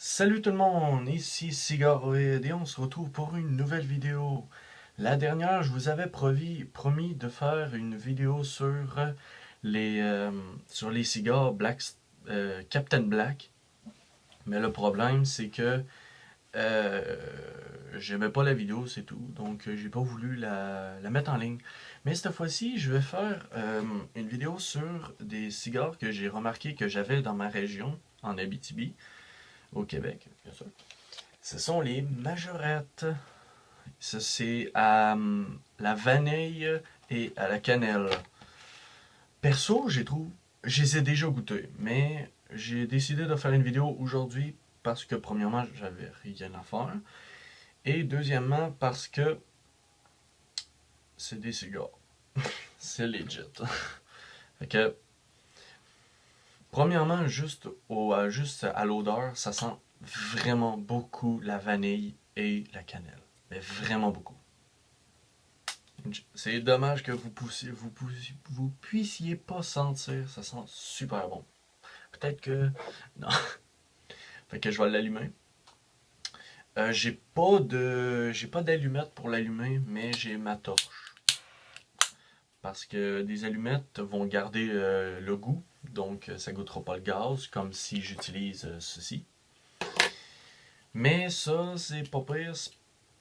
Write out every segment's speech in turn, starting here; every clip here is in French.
Salut tout le monde, ici Cigaroid et on se retrouve pour une nouvelle vidéo. La dernière, je vous avais promis de faire une vidéo les, euh, sur les cigares Captain Black. Mais le problème, c'est que euh, j'aimais pas la vidéo, c'est tout. Donc, j'ai pas voulu la mettre en ligne. Mais cette fois-ci, je vais faire une vidéo sur des cigares que j'ai remarqué que j'avais dans ma région, en Abitibi, au Québec, bien sûr. Ce sont les majorettes. Ça, c'est à la vanille et à la cannelle. Perso, je les ai déjà goûtés, mais j'ai décidé de faire une vidéo aujourd'hui parce que, premièrement, j'avais rien à faire. Et deuxièmement, parce que c'est des cigares. C'est legit. Fait que, premièrement, juste à l'odeur, ça sent vraiment beaucoup la vanille et la cannelle. Mais vraiment beaucoup. C'est dommage que vous puissiez pas sentir. Ça sent super bon. Peut-être que. Non. Fait que je vais l'allumer. J'ai pas d'allumette pour l'allumer, mais j'ai ma torche. Parce que des allumettes vont garder le goût. Donc ça goûtera pas le gaz, comme si j'utilise ceci. Mais ça, c'est pas pire.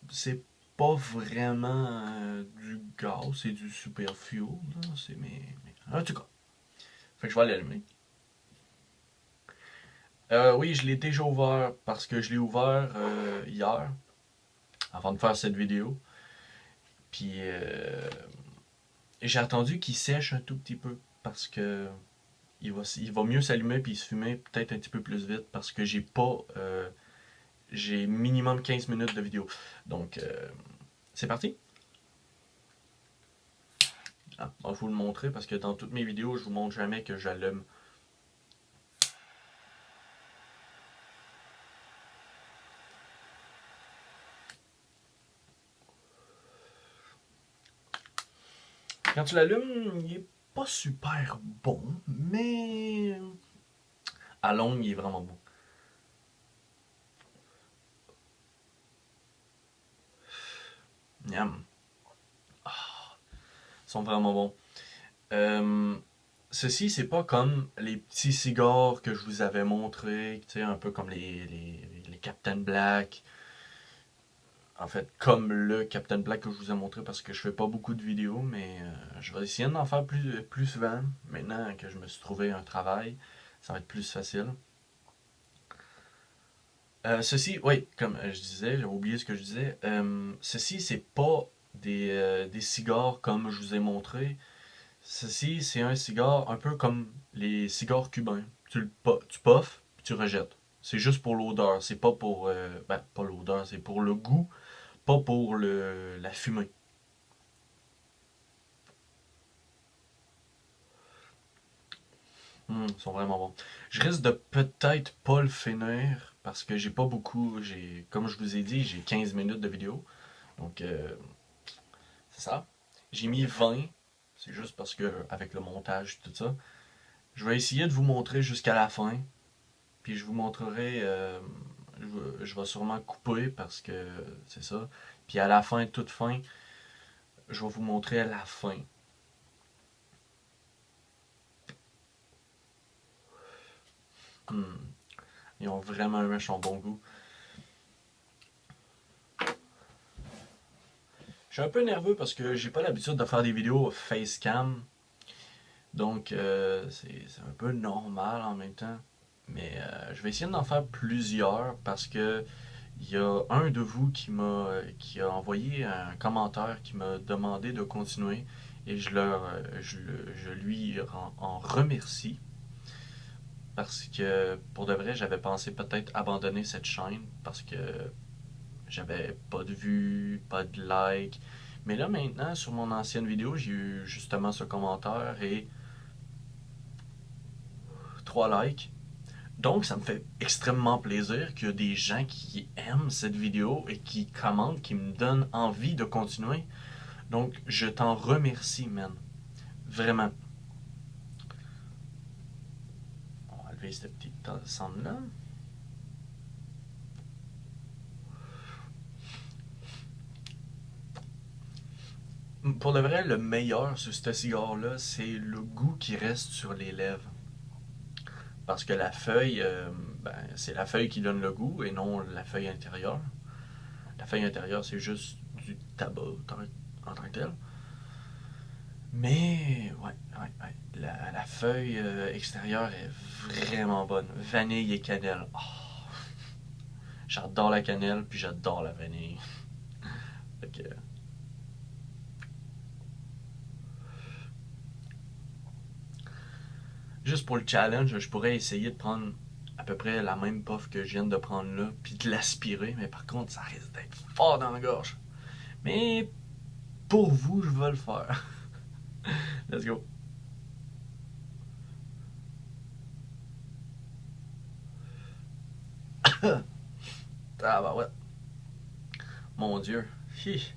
C'est pas vraiment du gaz, c'est du super fuel. En tout cas. Fait que je vais l'allumer. Oui, je l'ai déjà ouvert parce que je l'ai ouvert hier, avant de faire cette vidéo. Puis j'ai attendu qu'il sèche un tout petit peu parce que il va mieux s'allumer puis se fumer peut-être un petit peu plus vite parce que j'ai minimum 15 minutes de vidéo. Donc c'est parti. Ah, je vais vous le montrer parce que dans toutes mes vidéos, je vous montre jamais que j'allume. Quand tu l'allumes, il est pas super bon, mais à longue, il est vraiment bon. Miam. Ils sont vraiment bons. Euh, Ceci, c'est pas comme les petits cigares que je vous avais montrés, tu sais, un peu comme les Captain Black. En fait, comme le Captain Black que je vous ai montré parce que je fais pas beaucoup de vidéos, mais je vais essayer d'en faire plus souvent. Maintenant que je me suis trouvé un travail, ça va être plus facile. Ceci, oui, comme je disais, j'ai oublié ce que je disais. Ceci, c'est pas des cigares comme je vous ai montré. Ceci, c'est un cigare un peu comme les cigares cubains. Tu puffes, puis tu rejettes. C'est juste pour l'odeur. C'est pas pour. Pas l'odeur, c'est pour le goût, pas pour la fumée. Ils sont vraiment bons. Je risque de peut-être pas le finir parce que j'ai pas beaucoup. Comme je vous ai dit, j'ai 15 minutes de vidéo. Donc, c'est ça. J'ai mis 20. C'est juste parce que, avec le montage, tout ça. Je vais essayer de vous montrer jusqu'à la fin. Puis je vous montrerai, je vais sûrement couper parce que c'est ça. Puis à la fin, toute fin, je vais vous montrer à la fin. Hmm. Ils ont vraiment un méchant bon goût. Je suis un peu nerveux parce que j'ai pas l'habitude de faire des vidéos facecam. Donc c'est un peu normal en même temps. Mais je vais essayer d'en faire plusieurs parce que il y a un de vous qui a envoyé un commentaire qui m'a demandé de continuer et je lui en remercie parce que pour de vrai j'avais pensé peut-être abandonner cette chaîne parce que j'avais pas de vues, pas de likes. Mais là maintenant sur mon ancienne vidéo j'ai eu justement ce commentaire et 3 likes. Donc, ça me fait extrêmement plaisir qu'il y a des gens qui aiment cette vidéo et qui commentent, qui me donnent envie de continuer. Donc, je t'en remercie, man. Vraiment. On va enlever cette petite ensemble-là. pour de vrai, le meilleur sur ce cigare-là, c'est le goût qui reste sur les lèvres. Parce que la feuille, ben, c'est la feuille qui donne le goût et non la feuille intérieure. La feuille intérieure, c'est juste du tabac en tant que tel. Mais, ouais. La feuille extérieure est vraiment bonne. Vanille et cannelle. Oh, j'adore la cannelle, puis j'adore la vanille. Fait que, juste pour le challenge, je pourrais essayer de prendre à peu près la même puff que je viens de prendre là, puis de l'aspirer, mais par contre, ça risque d'être fort dans la gorge. Mais pour vous, je vais le faire. Let's go. Ah bah ouais. Mon Dieu. Hi.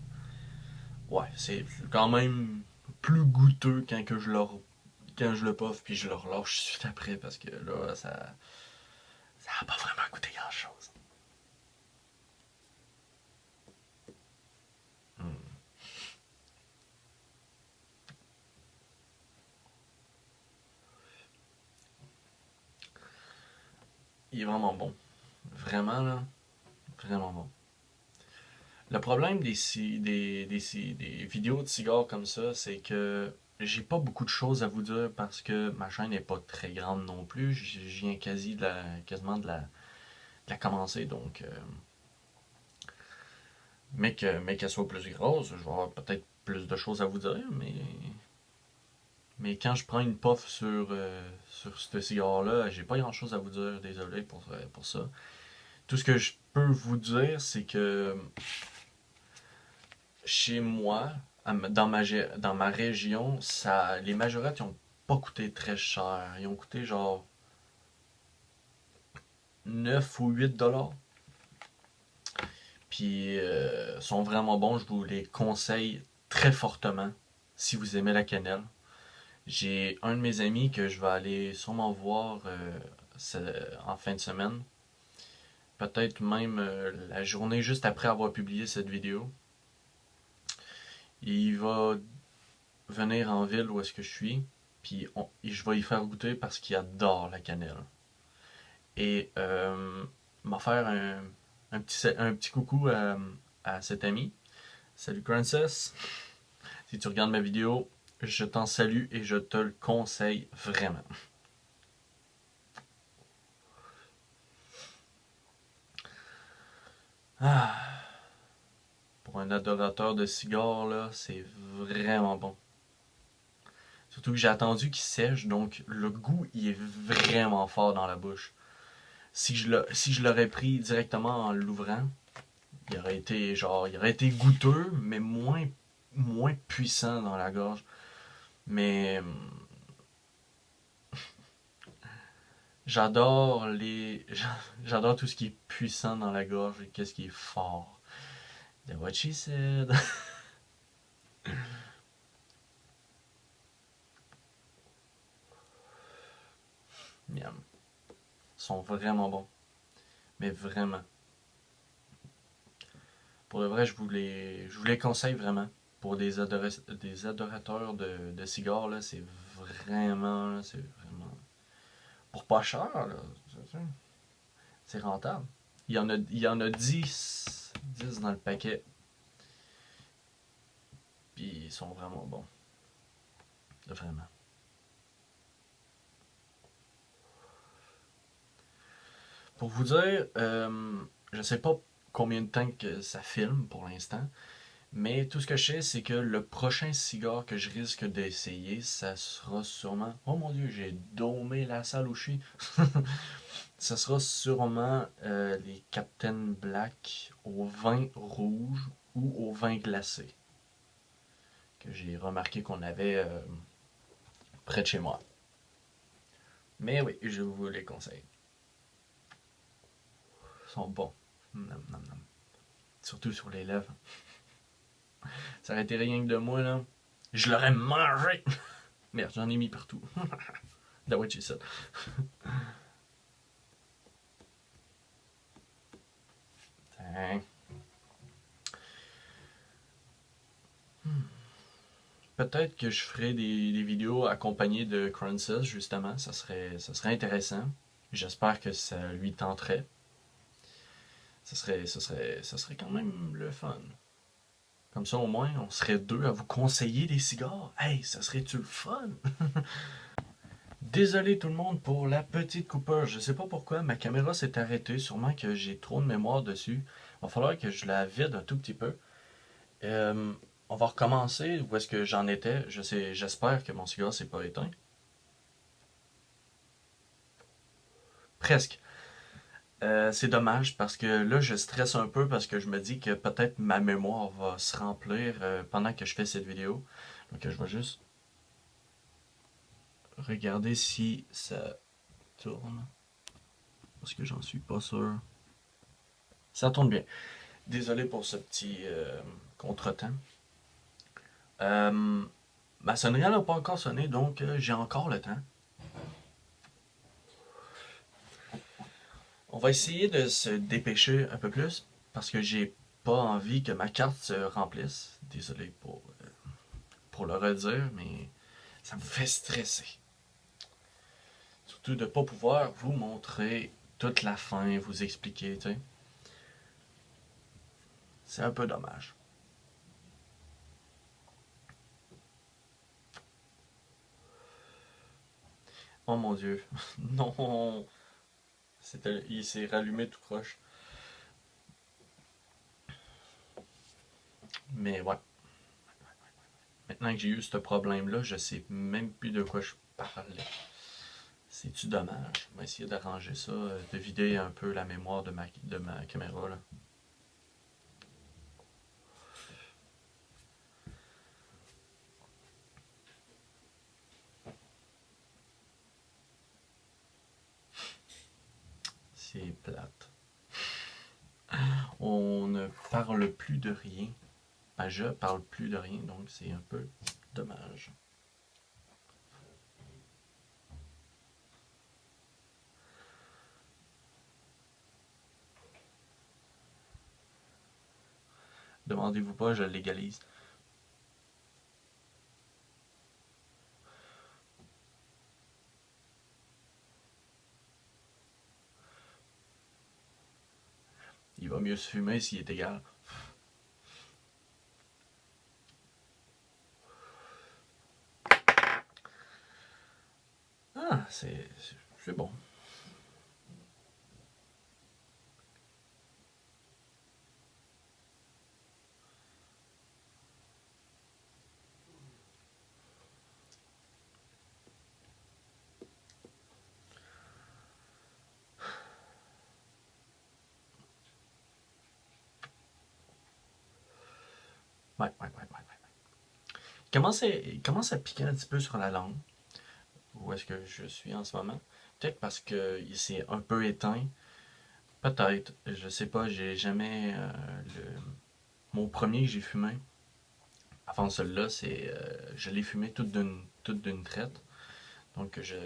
Ouais, c'est quand même plus goûteux quand je le puff puis je le relâche suite après parce que là ça a pas vraiment goûté grand chose. Hmm. Il est vraiment bon. Vraiment là, vraiment bon. Le problème des vidéos de cigares comme ça, c'est que j'ai pas beaucoup de choses à vous dire parce que ma chaîne n'est pas très grande non plus. Je viens quasiment de la commencer, donc mais qu'elle soit plus grosse, je vais avoir peut-être plus de choses à vous dire, mais quand je prends une puff sur ce cigare-là, j'ai pas grand-chose à vous dire, désolé pour ça. Tout ce que je peux vous dire, c'est que chez moi, dans ma région, les majorettes, ils ont pas coûté très cher. Ils ont coûté genre 9 ou 8 dollars. Puis sont vraiment bons, je vous les conseille très fortement si vous aimez la cannelle. J'ai un de mes amis que je vais aller sûrement voir en fin de semaine. Peut-être même la journée juste après avoir publié cette vidéo. Il va venir en ville où est-ce que je suis. Puis je vais y faire goûter parce qu'il adore la cannelle. Et m'a faire un petit coucou à cet ami. Salut Francis. Si tu regardes ma vidéo, je t'en salue et je te le conseille vraiment. Ah, pour un adorateur de cigares, là, c'est vraiment bon. Surtout que j'ai attendu qu'il sèche, donc le goût il est vraiment fort dans la bouche. Si je l'aurais pris directement en l'ouvrant, il aurait été goûteux, mais moins puissant dans la gorge. Mais j'adore les, j'adore tout ce qui est puissant dans la gorge et qu'est-ce qui est fort. That's what she said. Miam. Ils sont vraiment bons, mais vraiment. Pour le vrai, je vous les conseille vraiment. Pour des adorateurs de cigares, là, c'est vraiment, pour pas cher, là, c'est rentable. Il y en a 10 dans le paquet, puis ils sont vraiment bons, vraiment. Pour vous dire, je sais pas combien de temps que ça filme pour l'instant, mais tout ce que je sais, c'est que le prochain cigare que je risque d'essayer, ça sera sûrement. Oh mon dieu, j'ai domé la salle où je suis. Ça sera sûrement les Captain Black au vin rouge ou au vin glacé. Que j'ai remarqué qu'on avait près de chez moi. Mais oui, je vous les conseille. Ils sont bons. Nom, nom, nom. Surtout sur les lèvres. Ça aurait été rien que de moi, là. Je l'aurais mangé! Merde, j'en ai mis partout. That's what she said. Tiens. peut-être que je ferai des vidéos accompagnées de Cronces, justement. Ça serait intéressant. J'espère que ça lui tenterait. Ça serait quand même le fun. Comme ça, au moins, on serait deux à vous conseiller des cigares. Hey, ça serait-tu le fun? Désolé tout le monde pour la petite coupure. Je sais pas pourquoi ma caméra s'est arrêtée. Sûrement que j'ai trop de mémoire dessus. Il va falloir que je la vide un tout petit peu. Euh, on va recommencer. Où est-ce que j'en étais? J'espère que mon cigare s'est pas éteint. Presque. C'est dommage parce que là, je stresse un peu parce que je me dis que peut-être ma mémoire va se remplir pendant que je fais cette vidéo. Donc, je vais juste regarder si ça tourne. Parce que j'en suis pas sûr. Ça tourne bien. Désolé pour ce petit contretemps. Ma sonnerie n'a pas encore sonné, donc j'ai encore le temps. On va essayer de se dépêcher un peu plus parce que j'ai pas envie que ma carte se remplisse. Désolé pour le redire, mais ça me fait stresser. Surtout de ne pas pouvoir vous montrer toute la fin, vous expliquer, tu sais. C'est un peu dommage. Oh mon Dieu. Non. Il s'est rallumé tout croche. Mais ouais. Maintenant que j'ai eu ce problème-là, je sais même plus de quoi je parlais. C'est-tu dommage? On va essayer d'arranger ça, de vider un peu la mémoire de ma caméra, là. C'est plate. On ne parle plus de rien. Ben, je parle plus de rien, donc c'est un peu dommage. Demandez-vous pas, je le légalise. Il va mieux se fumer s'il est égal. Ah, c'est bon. Ouais. Il commence à piquer un petit peu sur la langue. Où est-ce que je suis en ce moment? Peut-être parce qu'il s'est un peu éteint. Peut-être. Je sais pas, j'ai jamais. Mon premier que j'ai fumé, avant celui-là, je l'ai fumé toute d'une traite. Donc je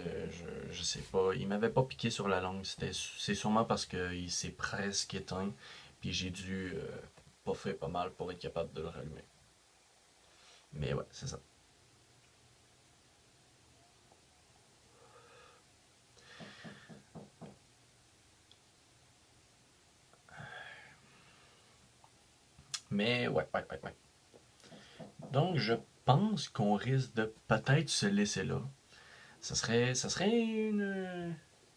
sais pas. Il m'avait pas piqué sur la langue. C'est sûrement parce qu'il s'est presque éteint. Puis j'ai dû puffer pas mal pour être capable de le rallumer. Mais ouais, c'est ça. Mais ouais. Donc je pense qu'on risque de peut-être se laisser là. Ça serait une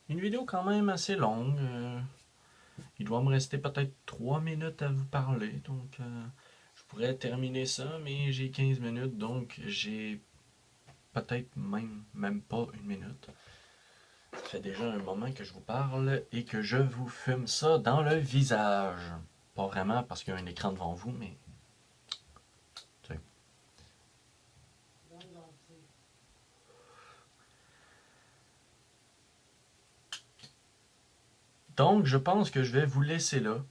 vidéo quand même assez longue. Il doit me rester peut-être 3 minutes à vous parler. Donc je pourrais terminer ça, mais j'ai 15 minutes, donc j'ai peut-être même pas une minute. Ça fait déjà un moment que je vous parle et que je vous fume ça dans le visage. Pas vraiment parce qu'il y a un écran devant vous, mais... tu sais. Donc je pense que je vais vous laisser là.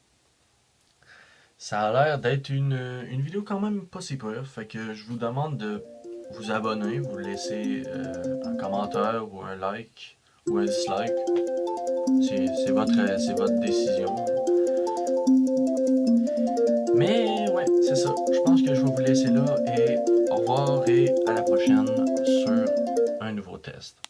Ça a l'air d'être une vidéo quand même pas si pire. Fait que je vous demande de vous abonner, vous laisser un commentaire ou un like ou un dislike. C'est votre décision. Mais ouais, c'est ça. Je pense que je vais vous laisser là et au revoir et à prochaine sur un nouveau test.